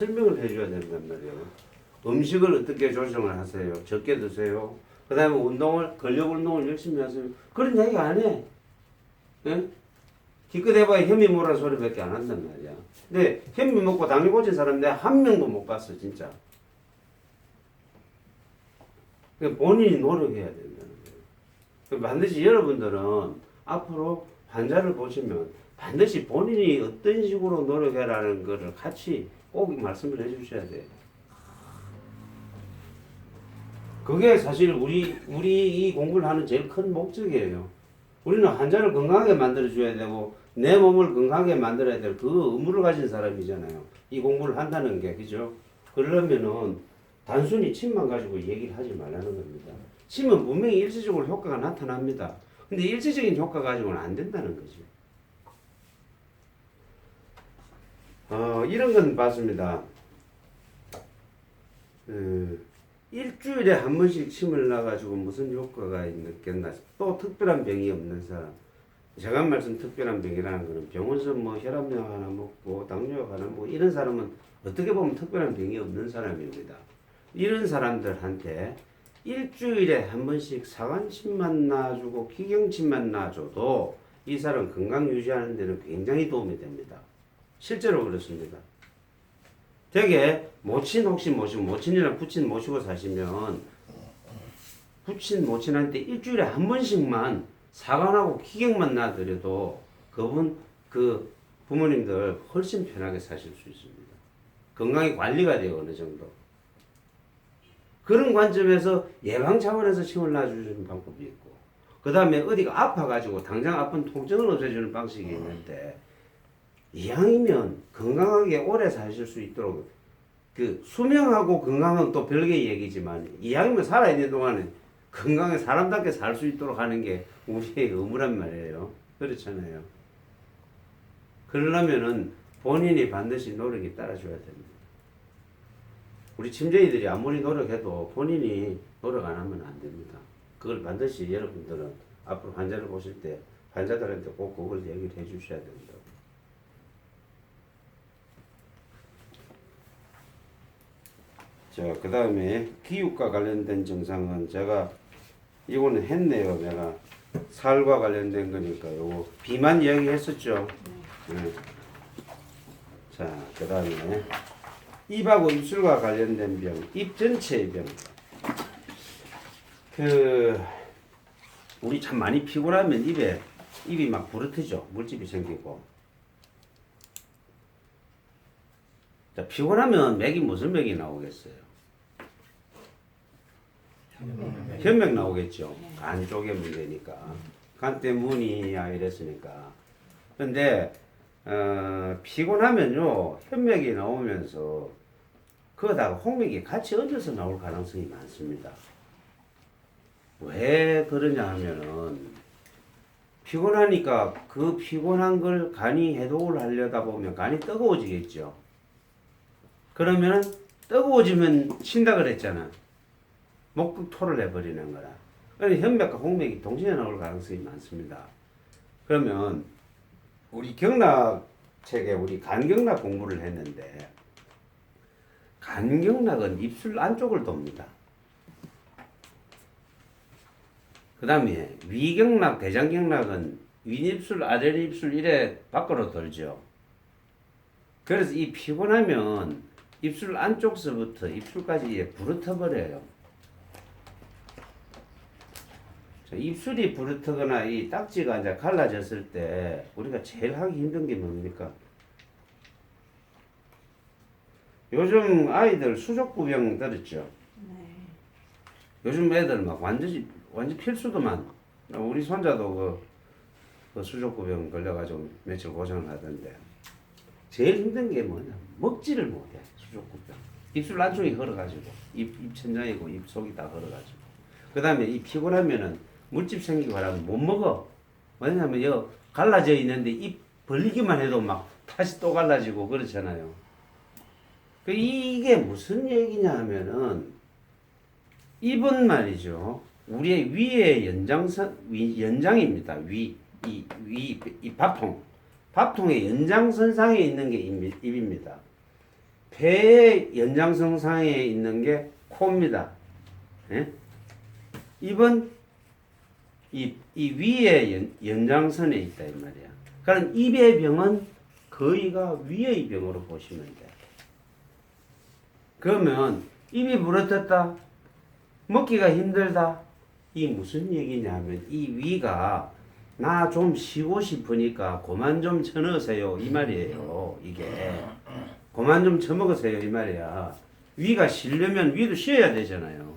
설명을 해줘야 된단 말이에요. 음식을 어떻게 조정을 하세요? 적게 드세요? 그 다음에 근력 운동을 열심히 하세요. 그런 이야기 안 해. 예? 기껏 해봐야 현미 모라 소리밖에 안 한단 말이야. 근데 현미 먹고 당뇨 고친 사람 내가 한 명도 못 봤어, 진짜. 그러니까 본인이 노력해야 된다는 거예요. 반드시 여러분들은 앞으로 환자를 보시면 반드시 본인이 어떤 식으로 노력해라는 것을 같이 꼭 말씀을 해주셔야 돼요. 그게 사실 우리 이 공부를 하는 제일 큰 목적이에요. 우리는 환자를 건강하게 만들어줘야 되고 내 몸을 건강하게 만들어야 될 그 의무를 가진 사람이잖아요. 이 공부를 한다는 게, 그죠? 그러려면은 단순히 침만 가지고 얘기를 하지 말라는 겁니다. 침은 분명히 일시적으로 효과가 나타납니다. 근데 일시적인 효과 가지고는 안 된다는 거죠. 이런 건 봤습니다. 일주일에 한 번씩 침을 놔가지고 무슨 효과가 있겠나. 또 특별한 병이 없는 사람. 제가 말씀 특별한 병이라는 거는 병원에서 뭐 혈압약 하나 먹고 당뇨약 하나 먹고 이런 사람은 어떻게 보면 특별한 병이 없는 사람입니다. 이런 사람들한테 일주일에 한 번씩 사관침만 놔주고 기경침만 놔줘도 이 사람 건강 유지하는 데는 굉장히 도움이 됩니다. 실제로 그렇습니다. 되게 모친 혹시 모시고 모친이랑 부친 모시고 사시면 부친 모친한테 일주일에 한 번씩만 사관하고 기경만 놔드려도 그 부모님들 훨씬 편하게 사실 수 있습니다. 건강이 관리가 돼요, 어느 정도. 그런 관점에서 예방 차원에서 침을 놔주는 방법이 있고, 그 다음에 어디가 아파가지고 당장 아픈 통증을 없애주는 방식이 있는데, 이왕이면 건강하게 오래 사실 수 있도록, 그 수명하고 건강은 또 별개의 얘기지만 이왕이면 살아있는 동안에 건강하게 사람답게 살 수 있도록 하는 게 우리의 의무란 말이에요. 그렇잖아요. 그러려면은 본인이 반드시 노력이 따라줘야 됩니다. 우리 침쟁이들이 아무리 노력해도 본인이 노력 안 하면 안 됩니다. 그걸 반드시 여러분들은 앞으로 환자를 보실 때 환자들한테 꼭 그걸 얘기를 해 주셔야 됩니다. 자, 그 다음에 기육과 관련된 증상은 제가 이거는 했네요. 내가 살과 관련된 거니까 요거 비만 이야기 했었죠. 네. 자, 그 다음에 입하고 입술과 관련된 병, 입 전체의 병. 우리 참 많이 피곤하면 입이 막 부르트죠. 물집이 생기고. 자, 피곤하면 맥이 무슨 맥이 나오겠어요? 현맥 나오겠죠. 간 쪽의 문제니까. 간 때문이야 이랬으니까. 근데 피곤하면요 현맥이 나오면서 그거다가 홍맥이 같이 얹어서 나올 가능성이 많습니다. 왜 그러냐 하면은 피곤하니까 그 피곤한 걸 간이 해독을 하려다 보면 간이 뜨거워지겠죠. 그러면은 뜨거워지면 신다 그랬잖아. 목극토를 내버리는 거라. 그러니까 현맥과 홍맥이 동시에 나올 가능성이 많습니다. 그러면 우리 경락책에 우리 간경락 공부를 했는데 간경락은 입술 안쪽을 돕니다. 그 다음에 위경락, 대장경락은 윗입술, 아랫입술 이래 밖으로 돌죠. 그래서 이 피곤하면 입술 안쪽서부터 입술까지 부르터버려요. 입술이 부르트거나 이 딱지가 이제 갈라졌을 때 우리가 제일 하기 힘든 게 뭡니까? 요즘 아이들 수족구병 들었죠? 네. 요즘 애들 막 완전 필수도만. 우리 손자도 그 수족구병 걸려가지고 며칠 고생을 하던데 제일 힘든 게 뭐냐? 먹지를 못해. 수족구병. 입술 안쪽이 걸어가지고 입 천장이고 입 속이 다 걸어가지고. 그 다음에 이 피곤하면은 물집 생기고 하면 못 먹어. 왜냐하면 여 갈라져 있는데 입 벌리기만 해도 막 다시 또 갈라지고 그렇잖아요. 이게 무슨 얘기냐 하면은 입은 말이죠. 우리의 위의 연장입니다. 이 밥통의 연장선상에 있는 게 입입니다. 폐의 연장선상에 있는 게 코입니다. 예? 입은 이 위에 연장선에 있다 이 말이야. 그럼 입의 병은 거의가 위의 병으로 보시면 돼. 그러면 입이 부러졌다, 먹기가 힘들다. 이 무슨 얘기냐면 이 위가 나 좀 쉬고 싶으니까 그만 좀 쳐넣으세요 이 말이에요. 이게 그만 좀 쳐먹으세요 이 말이야. 위가 쉬려면 위도 쉬어야 되잖아요.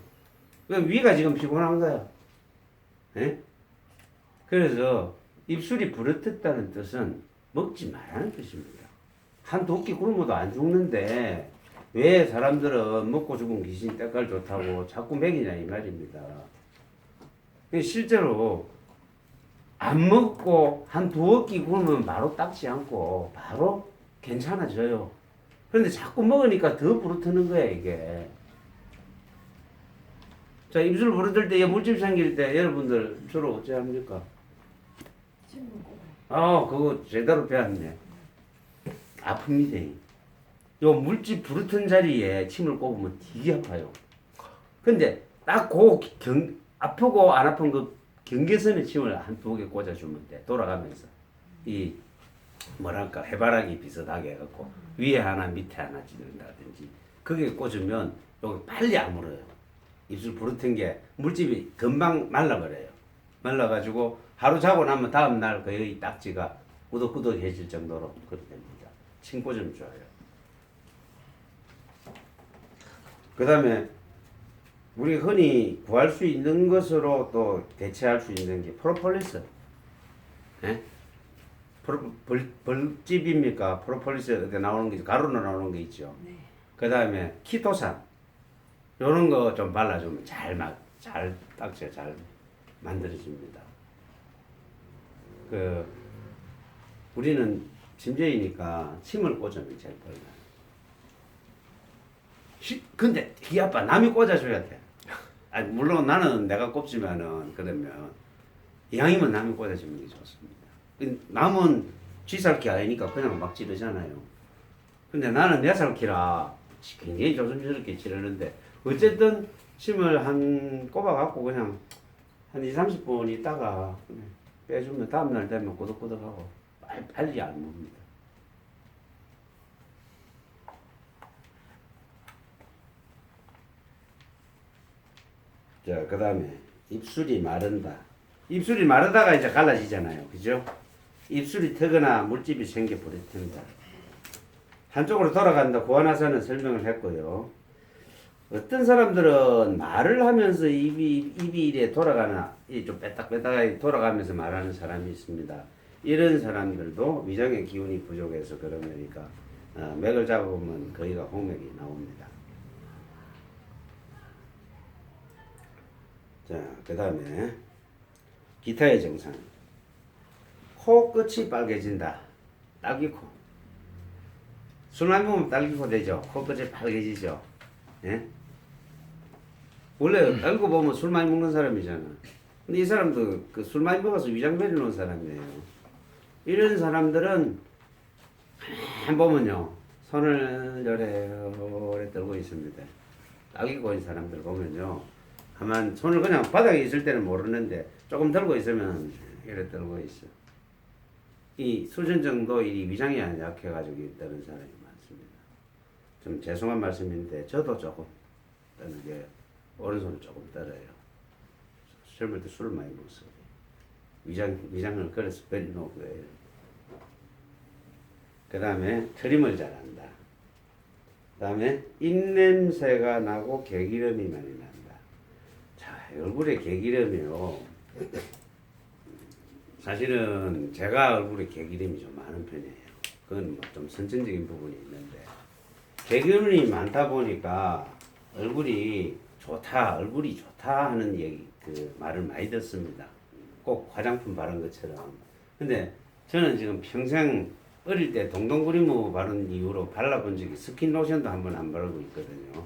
그럼 위가 지금 피곤한 거야. 예? 그래서 입술이 부러졌다는 뜻은 먹지 말라는 뜻입니다. 한 두 끼 굶어도 안 죽는데 왜 사람들은 먹고 죽은 귀신 때깔 좋다고 자꾸 먹이냐 이 말입니다. 실제로 안 먹고 한 두어 끼 굶으면 바로 닦지 않고 바로 괜찮아져요. 그런데 자꾸 먹으니까 더 부르트는 거야 이게. 자, 입술 부르들 때 물집 생길 때 여러분들 주로 어찌 합니까? 그거 제대로 배웠네. 아픕니다. 요 물집 부르튼 자리에 침을 꼽으면 되게 아파요. 근데 딱 아프고 안 아픈 그 경계선에 침을 한 두 개 꽂아주면 돼. 돌아가면서. 이 뭐랄까 해바라기 비슷하게 해갖고 위에 하나 밑에 하나 찌른다든지 그게 꽂으면 여기 빨리 아물어요. 입술 부르튼 게 물집이 금방 말라버려요. 말라가지고 하루 자고 나면 다음날 거의 딱지가 꾸덕꾸덕해질 정도로 그렇게 됩니다. 침 꽂으면 좋아요. 그 다음에 우리 흔히 구할 수 있는 것으로 또 대체할 수 있는 게 프로폴리스. 예? 벌집입니까? 프로폴리스 어디 나오는 게 가루로 나오는 게 있죠. 네. 그 다음에 키토산 이런 거 좀 발라주면 잘 딱지가 잘 만들어집니다. 우리는 침제이니까 침을 꽂으면 제일 빨라요. 근데 이 아빠 남이 꽂아줘야 돼. 아니, 물론 나는 내가 꼽지만은 그러면 이왕이면 남이 꽂아주는 게 좋습니다. 남은 쥐살기 아니니까 그냥 막 찌르잖아요. 근데 나는 내 살기라 굉장히 조심스럽게 찌르는데 어쨌든 침을 꼽아갖고 그냥 한 20-30분 있다가 빼주면 다음날 되면 꼬덕꼬덕하고 빨리 안 mov니다. 자, 그 다음에 입술이 마른다. 입술이 마르다가 이제 갈라지잖아요. 그죠? 입술이 트거나 물집이 생겨 버립니다. 한쪽으로 돌아간다. 고안화사는 설명을 했고요. 어떤 사람들은 말을 하면서 입이 이래 돌아가나, 좀 빼딱빼딱하게 돌아가면서 말하는 사람이 있습니다. 이런 사람들도 위장의 기운이 부족해서 그러니까 맥을 잡으면 거기가 홍맥이 나옵니다. 자, 그 다음에 기타의 증상. 코 끝이 빨개진다. 딸기코. 술 많이 먹으면 딸기코 되죠. 코 끝이 빨개지죠. 예? 원래 알고 보면 술 많이 먹는 사람이잖아. 근데 이 사람도 그 술 많이 먹어서 위장 베리 놓은 사람이에요. 이런 사람들은 가만 보면요. 손을 요래 떨고 있습니다. 딸기코인 사람들 보면요. 가만 손을 그냥 바닥에 있을 때는 모르는데 조금 들고 있으면 이래 떨고 있어. 이 수준 정도 이 위장이 약해가지고 떠는 사람이 많습니다. 좀 죄송한 말씀인데 저도 조금 떠는 게 오른손을 조금 떨어요. 젊을 때 술을 많이 먹어서 위장을 그래서 버리놓고 해요. 그 다음에 트림을 잘한다. 그 다음에 입냄새가 나고 개기름이 많이 난다. 자, 얼굴에 개기름이요. 사실은 제가 얼굴에 개기름이 좀 많은 편이에요. 그건 뭐 좀 선천적인 부분이 있는데 개기름이 많다 보니까 얼굴이 좋다 하는 얘기 그 말을 많이 듣습니다. 꼭 화장품 바른 것처럼. 근데 저는 지금 평생 어릴 때 동동구리무 바른 이후로 발라본 적이 스킨 로션도 한번 안 바르고 있거든요.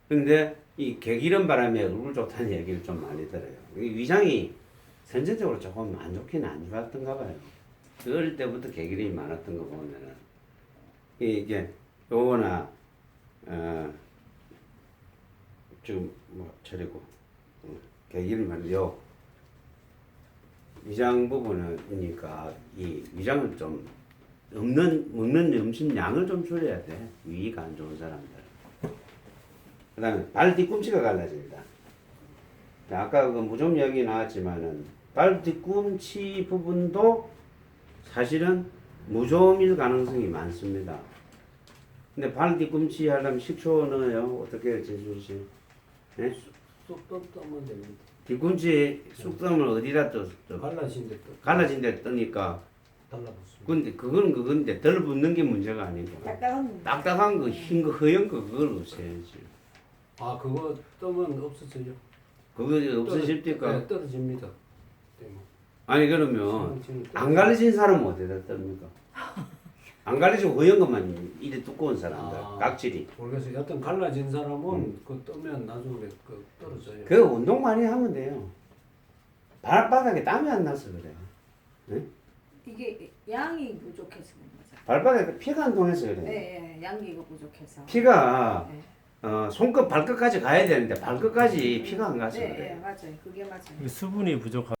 근데 이 개기름 바람에 얼굴 좋다는 얘기를 좀 많이 들어요. 위장이 선천적으로 조금 안 좋긴 안 좋았던가 봐요. 어릴 때부터 개기름이 많았던 거 보면은 이게 요거나 지금 뭐 처리고 계기를 말이요. 위장 부분이니까 이 위장을 좀 먹는 음식 양을 좀 줄여야 돼. 위가 안 좋은 사람들. 그다음에 발 뒤꿈치가 갈라진다. 아까 그 무좀 이야기 나왔지만은 발 뒤꿈치 부분도 사실은 무좀일 가능성이 많습니다. 근데 발 뒤꿈치 하려면 식초 넣어요. 어떻게 제주씨? 네? 쑥 떠면 됩니다. 뒤꿈치 쑥뜸을 어디다 떠? 갈라진 데 뜨니까. 달라붙습니다. 근데 그건데 덜 붙는 게 문제가 아니고 딱딱한 거 흰 거 허연 거 그걸 없애야지. 아 그거 뜨면 없어져요. 그거 없어질 때까. 네, 떨어집니다. 아니 그러면 안 갈라진 사람은 어디다 떱니까? 안 갈라지고 허연 것만 이래 두꺼운 사람들 각질이. 모르겠어요. 여튼 갈라진 사람은 그 뜨면 나중에 그 떨어져요. 그 운동 많이 하면 돼요. 발바닥에 땀이 안 나서 그래요. 네? 이게 양이 부족해서 그런 거죠. 발바닥에 피가 안 통해서 그래요. 네, 양기가 부족해서. 피가 네. 손끝 발끝까지 가야 되는데 발끝까지 피가 안 가서 네, 그래요. 맞아요. 그게 맞아요. 수분이 부족하